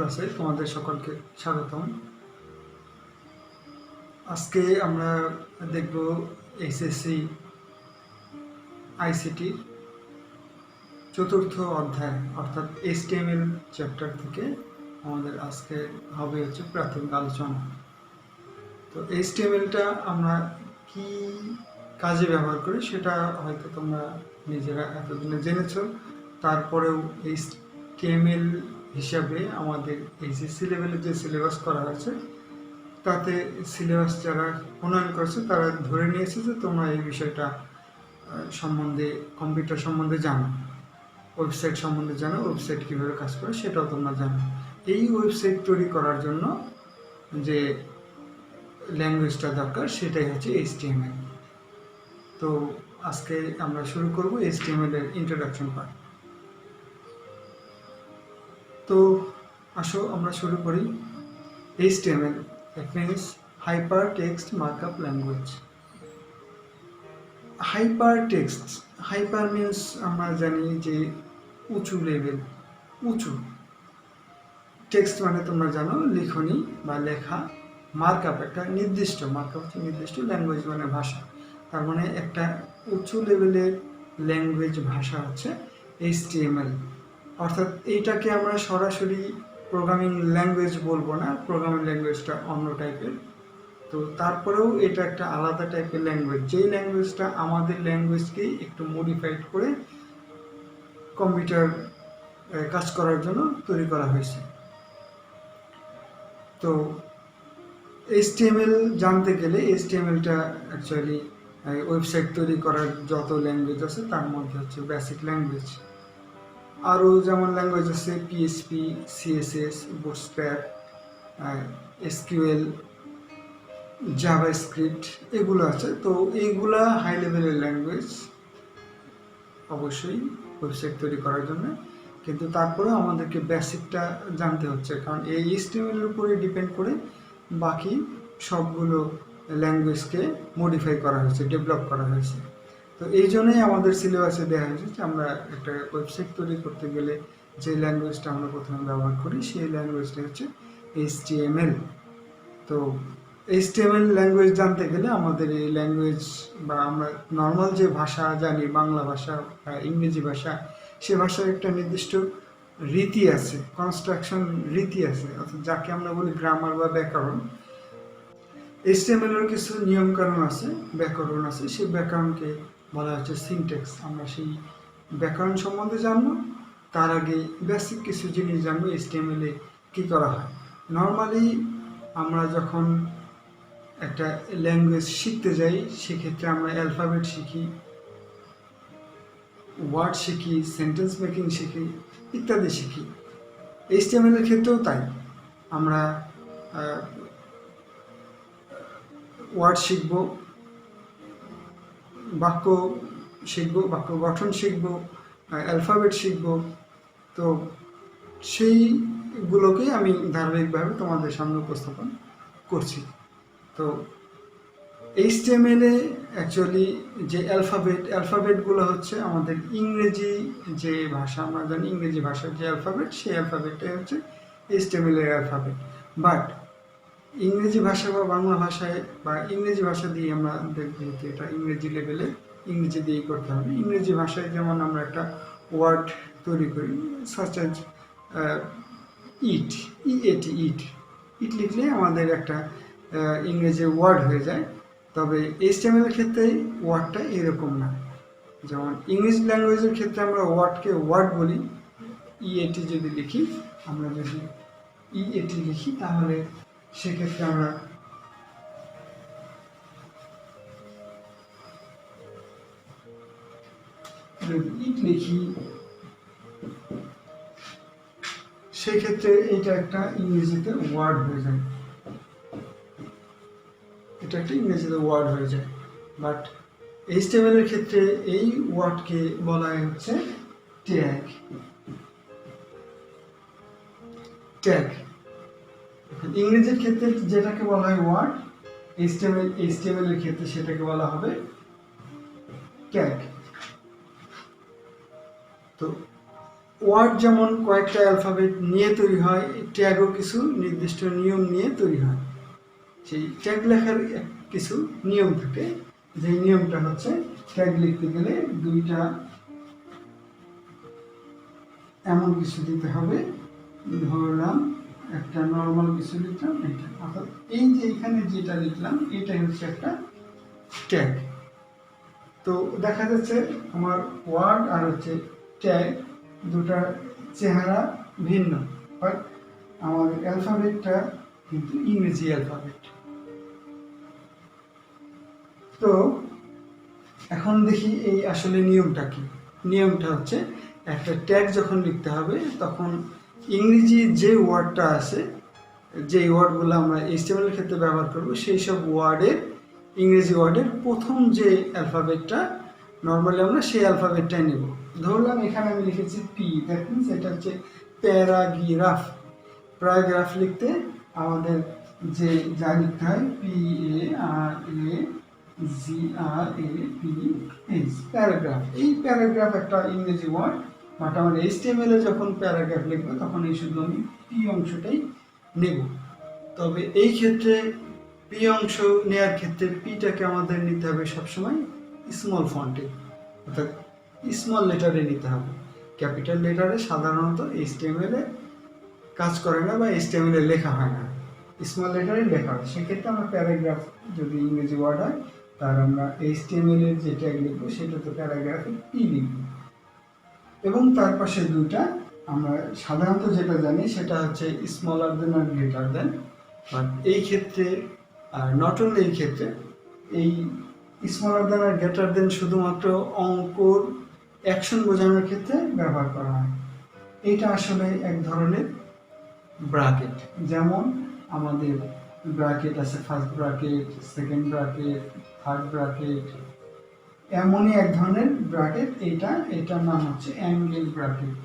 ক্লাসে তোমাদের সকলকে স্বাগতম। আজকে আমরা দেখব এসএসসি আইসিটির চতুর্থ অধ্যায় অর্থাৎ HTML চ্যাপ্টার থেকে আমাদের আজকে হবে হচ্ছে প্রাথমিক আলোচনা। তো HTMLটা আমরা কি কাজে ব্যবহার করি সেটা হয়তো তোমরা নিজেরা এতদিনে জেনেছো। তারপরেও HTML হিসাবে আমাদের এইচএসসি লেভেলে যে সিলেবাস করা হয়েছে তাতে সিলেবাস যারা প্রণয়ন করেছে তারা ধরে নিয়েছে যে তোমরা এই বিষয়টা সম্বন্ধে, কম্পিউটার সম্বন্ধে জানো, ওয়েবসাইট সম্বন্ধে জানো, ওয়েবসাইট কীভাবে কাজ করে সেটাও তোমরা জানো। এই ওয়েবসাইট তৈরি করার জন্য যে ল্যাঙ্গুয়েজটা দরকার সেটাই হচ্ছে HTML। তো আজকে আমরা শুরু করব HTML এর ইন্ট্রোডাকশন পার্ট। তো আসো আমরা শুরু করি। HTML it means hypertext markup language. hyper means আমরা জানি যে উঁচু লেভেল, উঁচু। টেক্সট মানে তোমরা জানো লিখনি বা লেখা। মার্কআপ একটা নির্দিষ্ট, মার্কআপ হচ্ছে নির্দিষ্ট, ল্যাঙ্গুয়েজ মানে ভাষা। তার মানে একটা উঁচু লেভেলের ল্যাঙ্গুয়েজ ভাষা হচ্ছে HTML। অর্থাৎ এইটাকে আমরা সরাসরি প্রোগ্রামিং ল্যাঙ্গুয়েজ বলবো না, প্রোগ্রামিং ল্যাঙ্গুয়েজটা অন্য টাইপের। তো তারপরেও এটা একটা আলাদা টাইপের ল্যাঙ্গুয়েজ, যেই ল্যাঙ্গুয়েজটা আমাদের ল্যাঙ্গুয়েজকে একটু মডিফাইড করে কম্পিউটার কাজ করার জন্য তৈরি করা হয়েছে। তো HTML জানতে গেলে HTMLটা অ্যাকচুয়ালি ওয়েবসাইট তৈরি করার যত ল্যাঙ্গুয়েজ আছে তার মধ্যে হচ্ছে বেসিক ল্যাঙ্গুয়েজ। আরও যেমন ল্যাঙ্গুয়েজ আছে PHP, CSS, bootstrap, SQL, JavaScript, এগুলো আছে। তো এইগুলা হাই লেভেলের ল্যাঙ্গুয়েজ অবশ্যই ওয়েবসাইট তৈরি করার জন্য, কিন্তু তারপরেও আমাদেরকে বেসিকটা জানতে হচ্ছে, কারণ এই HTML এর উপরে ডিপেন্ড করে বাকি সবগুলো ল্যাঙ্গুয়েজকে মডিফাই করা হয়েছে, ডেভেলপ করা হয়েছে। তো এই জন্যই আমাদের সিলেবাসে দেওয়া হয়েছে যে আমরা একটা ওয়েবসাইট তৈরি করতে গেলে যে ল্যাঙ্গুয়েজটা আমরা প্রথমে ব্যবহার করি সেই ল্যাঙ্গুয়েজটা হচ্ছে HTML। তো HTML ল্যাঙ্গুয়েজ জানতে গেলে আমাদের এই ল্যাঙ্গুয়েজ বা আমরা নর্মাল যে ভাষা জানি, বাংলা ভাষা বা ইংরেজি ভাষা, সে ভাষার একটা নির্দিষ্ট রীতি আছে, কনস্ট্রাকশন রীতি আছে, অর্থাৎ যাকে আমরা বলি গ্রামার বা ব্যাকরণ। HTML এর কিছু নিয়মকানুন আছে, ব্যাকরণ আছে, সেই ব্যাকরণকে বলা হচ্ছে সিনট্যাক্স। আমরা সেই ব্যাকরণ সম্বন্ধে জানবো, তার আগে বেসিক কিছু জিনিস জানবো HTML এ কী করা হয়। নর্মালি আমরা যখন একটা ল্যাঙ্গুয়েজ শিখতে যাই সেক্ষেত্রে আমরা অ্যালফাবেট শিখি, ওয়ার্ড শিখি, সেন্টেন্স মেকিং শিখি, ইত্যাদি শিখি। HTML এর ক্ষেত্রেও তাই। আমরা ওয়ার্ড শিখব, বাক্য শিখব, বাক্য গঠন শিখব, অ্যালফাবেট শিখব। তো সেইগুলোকেই আমি ধারাবাহিকভাবে তোমাদের সামনে উপস্থাপন করছি। তো HTML এ অ্যাকচুয়ালি যে অ্যালফাবেটগুলো হচ্ছে আমাদের ইংরেজি যে ভাষা, আমরা জানি ইংরেজি ভাষার যে অ্যালফাবেট, সেই অ্যালফাবেটটাই হচ্ছে HTML এর অ্যালফাবেট। বাট ইংরেজি ভাষা বা বাংলা ভাষায় বা ইংরেজি ভাষা দিয়ে আমরা দেখব যে এটা ইংরেজি লেভেলে ইংরেজি দিয়েই করতে হবে। ইংরেজি ভাষায় যেমন আমরা একটা ওয়ার্ড তৈরি করি, সাচ অ্যাজ ইট, ইট লিখলে আমাদের একটা ইংরেজি ওয়ার্ড হয়ে যায়। তবে HTML এর ক্ষেত্রে ওয়ার্ডটা এরকম না। যেমন ইংলিশ ল্যাঙ্গুয়েজের ক্ষেত্রে আমরা ওয়ার্ডকে ওয়ার্ড বলি, EAT যদি লিখি, আমরা যদি EAT লিখি তাহলে সেক্ষেত্রে আমরা যদি ইট লিখি সেক্ষেত্রে এটা একটা ইংরেজিতে ওয়ার্ড হয়ে যায়, এটা একটা ইংরেজিতে ওয়ার্ড হয়ে যায়। বাট HTML এর ক্ষেত্রে এই ওয়ার্ডকে বলা হচ্ছে ট্যাগ। ইংরেজির ক্ষেত্রে যেটাকে বলা হয় ওয়ার্ড, HTML এর ক্ষেত্রে সেটাকে বলা হবে ট্যাগ। তো ওয়ার্ড যেমন কয়েকটা অ্যালফাবেট নিয়ে তৈরি হয়, ট্যাগও কিছু নির্দিষ্ট নিয়ম নিয়ে তৈরি হয়। সেই ট্যাগ লেখার কিছু নিয়ম থাকে, যে নিয়মটা হচ্ছে ট্যাগ লিখতে গেলে দুইটা এমন কিছু দিতে হবে, ধরলাম একটা নর্মাল কিছু লিখলাম, এটা অর্থাৎ এই যে এখানে যেটা লিখলাম এটাই হচ্ছে একটা ট্যাগ। তো দেখা যাচ্ছে আমার ওয়ার্ড আর হচ্ছে ট্যাগ দুটার চেহারা ভিন্ন, বাট আমার অ্যালফাবেটটা কিন্তু ইংরেজি অ্যালফাবেট। তো এখন দেখি এই আসলে নিয়মটা কি। নিয়মটা হচ্ছে একটা ট্যাগ যখন লিখতে হবে তখন ইংরেজি যে ওয়ার্ডটা আছে, যে ওয়ার্ডগুলো আমরা HTML এর ক্ষেত্রে ব্যবহার করব, সেই সব ওয়ার্ডের ইংরেজি ওয়ার্ডের প্রথম যে অ্যালফাবেটটা নর্মালি আমরা সেই অ্যালফাবেটটাই নেব। ধরলাম এখানে আমি লিখেছি পি, দ্যাট মিনস এটা হচ্ছে প্যারাগ্রাফ। প্যারাগ্রাফ লিখতে আমাদের যে যা লিখতে হয় PARAGRAPH, প্যারাগ্রাফ। এই প্যারাগ্রাফ একটা ইংরেজি ওয়ার্ড, বাট আমার HTML এ যখন প্যারাগ্রাফ লিখবো তখন এই শুধু আমি পি অংশটাই নেব। তবে এই ক্ষেত্রে পি অংশ নেওয়ার ক্ষেত্রে পিটাকে আমাদের নিতে হবে সবসময় স্মল ফন্টে, অর্থাৎ স্মল লেটারে নিতে হবে। ক্যাপিটাল লেটারে সাধারণত HTML এ কাজ করে না বা HTML এ লেখা হয় না, স্মল লেটারে লেখা হয়। সেক্ষেত্রে আমরা প্যারাগ্রাফ যদি ইংরেজি ওয়ার্ড হয় তার আমরা HTML এর যে ট্যাগ লিখবো সেটা তো প্যারাগ্রাফে পি লিখব, এবং তার পাশে দুইটা আমরা সাধারণত যেটা জানি সেটা হচ্ছে স্মলার দেন আর গ্রেটার দেন। বাট এই ক্ষেত্রে আর নট অনলি এই ক্ষেত্রে এই স্মলার দেন আর গ্রেটার দেন শুধুমাত্র অঙ্কর অ্যাকশন বোঝানোর ক্ষেত্রে ব্যবহার করা হয়। এটা আসলে এক ধরনের ব্র্যাকেট, যেমন আমাদের ব্র্যাকেট আছে first bracket, second bracket, third bracket, এমনই এক ধরনের ব্র্যাকেট এইটা, এটার নাম হচ্ছে অ্যাঙ্গেল ব্র্যাকেট।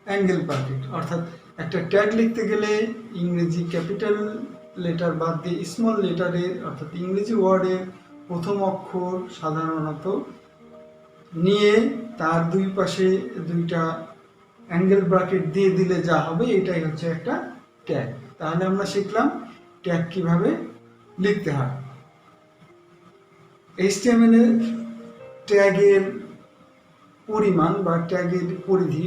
অ্যাঙ্গেল ব্র্যাকেট অর্থাৎ একটা ট্যাগ লিখতে গেলে ইংরেজি ক্যাপিটাল লেটার বাদ দিয়ে স্মল লেটারের অর্থাৎ ইংরেজি ওয়ার্ডের প্রথম অক্ষর সাধারণত নিয়ে তার দুই পাশে দুইটা অ্যাঙ্গেল ব্র্যাকেট দিয়ে দিলে যা হবে এটাই হচ্ছে একটা ট্যাগ। তাহলে আমরা শিখলাম ট্যাগ কিভাবে লিখতে হয়। HTML এর ট্যাগের পরিমাণ বা ট্যাগের পরিধি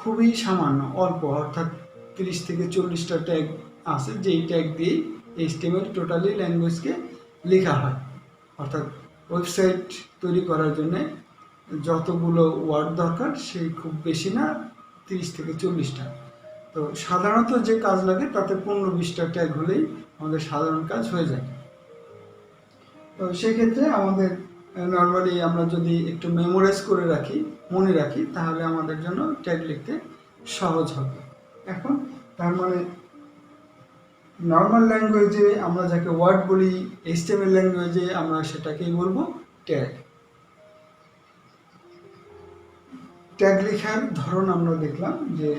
খুবই সামান্য, অল্প, অর্থাৎ 30 থেকে 40টা ট্যাগ আছে, যেই ট্যাগ দিয়ে HTML টোটালি ল্যাঙ্গুয়েজকে লেখা হয়। অর্থাৎ ওয়েবসাইট তৈরি করার জন্য যতগুলো ওয়ার্ড দরকার সেই খুব বেশি না, 30 থেকে 40টা। তো সাধারণত যে কাজ লাগে তাতে 15-20টা ট্যাগ হলেই আমাদের সাধারণ কাজ হয়ে যায়। তো সেক্ষেত্রে আমাদের নর্মালি আমরা যদি একটু মেমোরাইজ করে রাখি, মনে রাখি, তাহলে আমাদের জন্য ট্যাগ লিখতে সহজ হবে। এখন তার মানে নর্মাল ল্যাঙ্গুয়েজে আমরা যাকে ওয়ার্ড বলি, HTML ল্যাঙ্গুয়েজে আমরা সেটাকেই বলবো ট্যাগ। ট্যাগ লেখার ধরন আমরা দেখলাম যে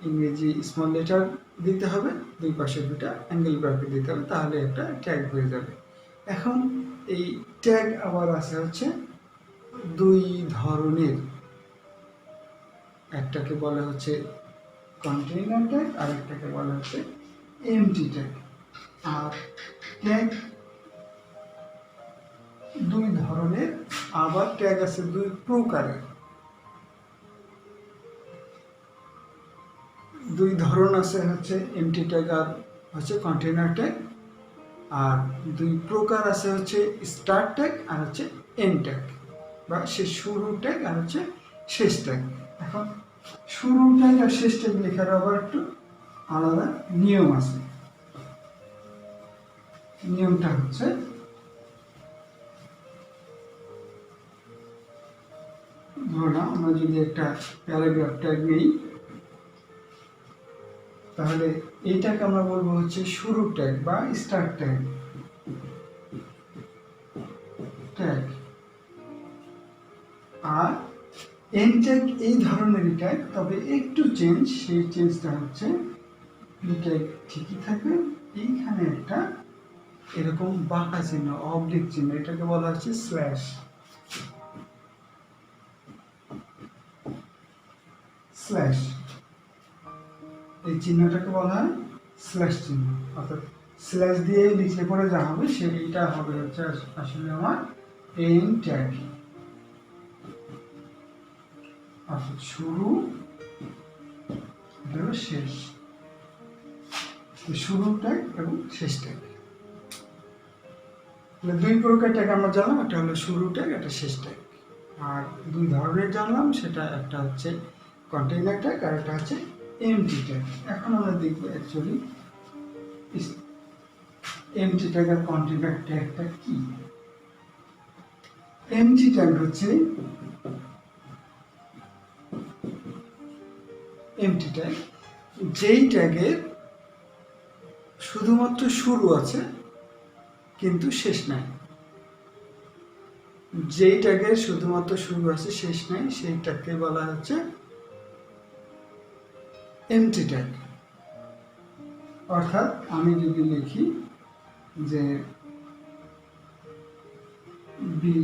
ইংরেজি স্মল লেটার দিতে হবে, দুই পাশে দুটা অ্যাঙ্গেল ব্র্যাকেট দিতে হবে, তাহলে একটা ট্যাগ হয়ে যাবে। এখন এই ট্যাগ আবার আছে হচ্ছে দুই ধরনের, একটাকে বলা হচ্ছে কন্টেইনার ট্যাগ আর একটাকে বলা হচ্ছে এমটি ট্যাগ। আর ট্যাগ দুই ধরনের, আবার ট্যাগ আছে দুই প্রকারের। দুই ধরন আছে হচ্ছে এমটি ট্যাগ আর হচ্ছে কন্টেইনার ট্যাগ, আর দুই প্রকার আছে হচ্ছে স্টার্ট ট্যাগ আর হচ্ছে এন্ড ট্যাগ, বা শুরু ট্যাগ আর হচ্ছে শেষ ট্যাগ। এখন শুরু ট্যাগ আর শেষ ট্যাগ লেখার আবার একটু আলাদা নিয়ম আছে। নিয়মটা হচ্ছে ধরলাম আমরা যদি একটা প্যারাগ্রাফ ট্যাগ নিই, তাহলে এইটাকে আমরা বলবো হচ্ছে শুরু ট্যাগ বা স্টার্ট ট্যাগ। আর এন্ড ট্যাগ এই ধরনেরই ট্যাগ, তবে একটু চেঞ্জ। সেই চেঞ্জটা হচ্ছে পি ট্যাগ ঠিকই থাকবে, এইখানে একটা এরকম বাঁকা চিহ্ন, অবলিক চিহ্ন, এটাকে বলা হচ্ছে স্ল্যাশ। স্ল্যাশ, এই চিহ্নটাকে বলা হয় স্ল্যাশ চিহ্ন। অর্থাৎ স্ল্যাশ দিয়ে লিখলে পরে যা হবে সেইটা হবে হচ্ছে আসলে আমার এন্ড ট্যাগ, অর্থাৎ শুরু, এটা হলো শেষ। শুরু ট্যাগ এবং শেষ ট্যাগ, দুই প্রকার ট্যাগ আমরা জানলাম, একটা হলো শুরু ট্যাগ, একটা শেষ ট্যাগ। আর দুই ধরনের জানলাম, সেটা একটা হচ্ছে কন্টেইনার ট্যাগ আর একটা হচ্ছে এমটি ট্যাগ। এখন আমরা দেখব অ্যাকচুয়ালি এমটি ট্যাগ আর কন্টেইনার ট্যাগটা কি। এমটি ট্যাগ হচ্ছে এমটি ট্যাগ যেই ট্যাগের শুধুমাত্র শুরু আছে কিন্তু শেষ নাই। যেই ট্যাগের শুধুমাত্র শুরু আছে শেষ নাই সেই ট্যাগকে বলা হচ্ছে এমটি ট্যাগ। অর্থাৎ আমি যদি লিখি যে বি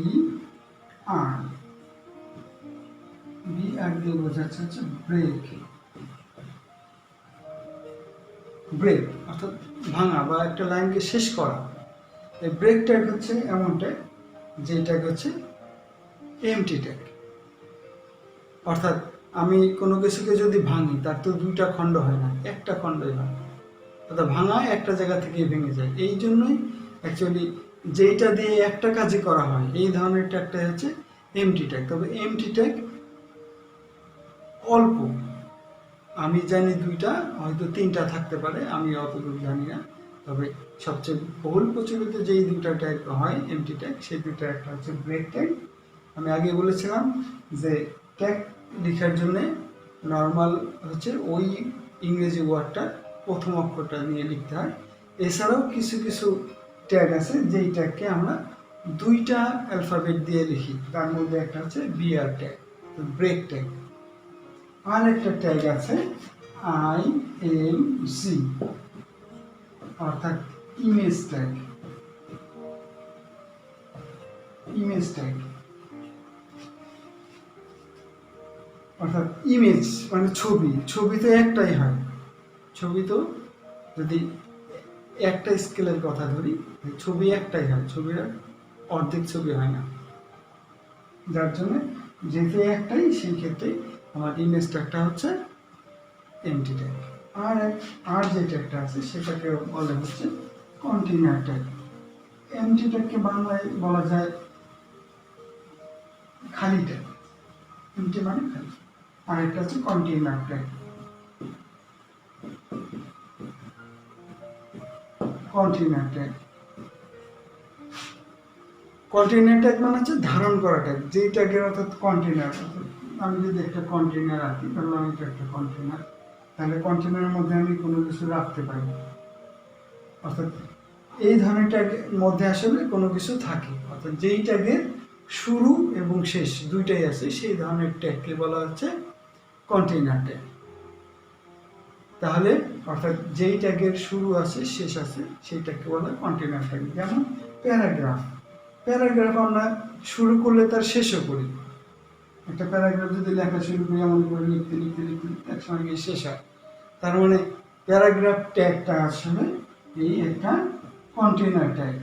আর দিয়ে বোঝাচ্ছে হচ্ছে ব্রেক, ব্রেক অর্থাৎ ভাঙা বা একটা লাইনকে শেষ করা। এই ব্রেক ট্যাগ হচ্ছে এমন ট্যাগ যে ট্যাগ হচ্ছে এমটি ট্যাগ। অর্থাৎ আমি কোনো কিছুকে যদি ভাঙি তার তো দুইটা খণ্ড হয় না, একটা খণ্ডই হয়, অর্থাৎ ভাঙা একটা জায়গা থেকেই ভেঙে যায়। এই জন্যই অ্যাকচুয়ালি যেইটা দিয়ে একটা কাজই করা হয় এই ধরনের ট্যাগটা হচ্ছে এমটি ট্যাগ। তবে এমটি ট্যাগ অল্প, আমি জানি দুইটা, হয়তো তিনটা থাকতে পারে, আমি অতদূর জানি না। তবে সবচেয়ে বহুল প্রচলিত যেই দুইটা ট্যাগ হয় এমটি ট্যাগ, সেই দুইটা একটা হচ্ছে ব্রেক ট্যাগ। আমি আগে বলেছিলাম যে ট্যাগ লেখার জন্য নর্মাল হচ্ছে ওই ইংরেজি ওয়ার্ডটার প্রথম অক্ষরটা নিয়ে লিখতে হয়। এছাড়াও কিছু কিছু ট্যাগ আছে যেই ট্যাগকে আমরা দুইটা অ্যালফাবেট দিয়ে লিখি, তার মধ্যে একটা হচ্ছে বিআর ট্যাগ, ব্রেক ট্যাগ। আর একটা ট্যাগ আছে আইএমসি, অর্থাৎ ইমেজ ট্যাগ। ইমেজ ট্যাগ অর্থাৎ ইমেজ মানে ছবি, ছবি তো একটাই হয়, ছবি তো যদি একটা স্কেলের কথা ধরি ছবি একটাই হয়, ছবির অর্ধেক ছবি হয় না, যার জন্য যেহেতু একটাই সেই ক্ষেত্রে আমার ইমেজ ট্যাগটা হচ্ছে এমটি ট্যাগ। আর যে ট্যাগটা আছে সেটাকে বলে হচ্ছে কন্টেইনার ট্যাগ। এমটি ট্যাগকে বাংলায় বলা যায় খালি ট্যাগ, এমটি মানে খালি। আর একটা হচ্ছে container tag. Container tag, container tag মানে হচ্ছে ধারণ করা ট্যাগ, যেই ট্যাগের অর্থাৎ কন্টেইনার। আমি যদি একটা কন্টেইনার আঁকি, তাহলে আমি একটা কন্টেইনার, তাহলে কন্টেইনারের মধ্যে আমি কোনো কিছু রাখতে পারি। অর্থাৎ এই ধরনের ট্যাগের মধ্যে আসলে কোনো কিছু থাকে, অর্থাৎ যেই ট্যাগের শুরু এবং শেষ দুইটাই আছে সেই ধরনের ট্যাগকে বলা হচ্ছে কন্টেইনার ট্যাগ। তাহলে অর্থাৎ যেই ট্যাগের শুরু আছে শেষ আছে সেই ট্যাগকে বলা হয় কন্টেইনার ট্যাগ। যেমন প্যারাগ্রাফ, প্যারাগ্রাফ আমরা শুরু করলে তার শেষও করি। একটা প্যারাগ্রাফ যদি লেখা শুরু করি এমন করে লিখতে লিখতে লিখতে একসময় গিয়ে শেষ হয়, তার মানে প্যারাগ্রাফ ট্যাগটা আসলে এই একটা কন্টেইনার ট্যাগ।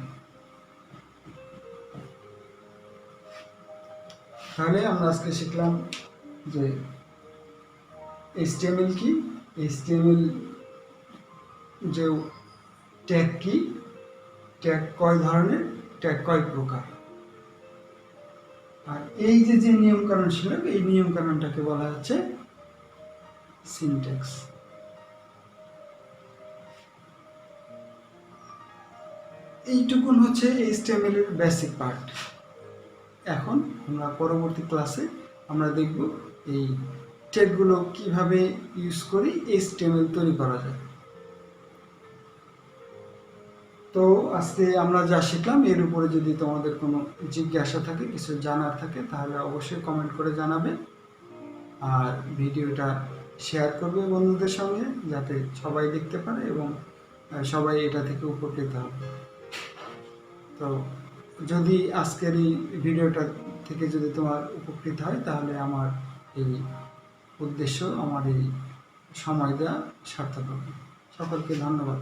তাহলে আমরা আজকে শিখলাম যে HTML কি, HTML যে ট্যাগ কি, ট্যাগ কয় ধরনের, ট্যাগ কয় প্রকার, আর এই যে যে নিয়মকানুন ছিল এই নিয়মকানুনটাকে বলা হচ্ছে সিনট্যাক্স। এইটুকুন হচ্ছে HTML এর বেসিক পার্ট। এখন আমরা পরবর্তী ক্লাসে আমরা দেখব এই ট্যাগগুলো কিভাবে ইউজ করে HTML তৈরি করা যায়। তো আজকে আমরা যা শিখলাম এর উপরে যদি তোমাদের কোনো জিজ্ঞাসা থাকে, কিছু জানার থাকে, তাহলে অবশ্যই কমেন্ট করে জানাবে। আর ভিডিওটা শেয়ার করবে বন্ধুদের সঙ্গে, যাতে সবাই দেখতে পারে এবং সবাই এটা থেকে উপকৃত হবে। তো যদি আজকের এই ভিডিওটা থেকে যদি তোমার উপকৃত হয়, তাহলে আমার এই উদ্দেশ্য, আমার এই সময় দেওয়া সার্থক হবে। সকলকে ধন্যবাদ।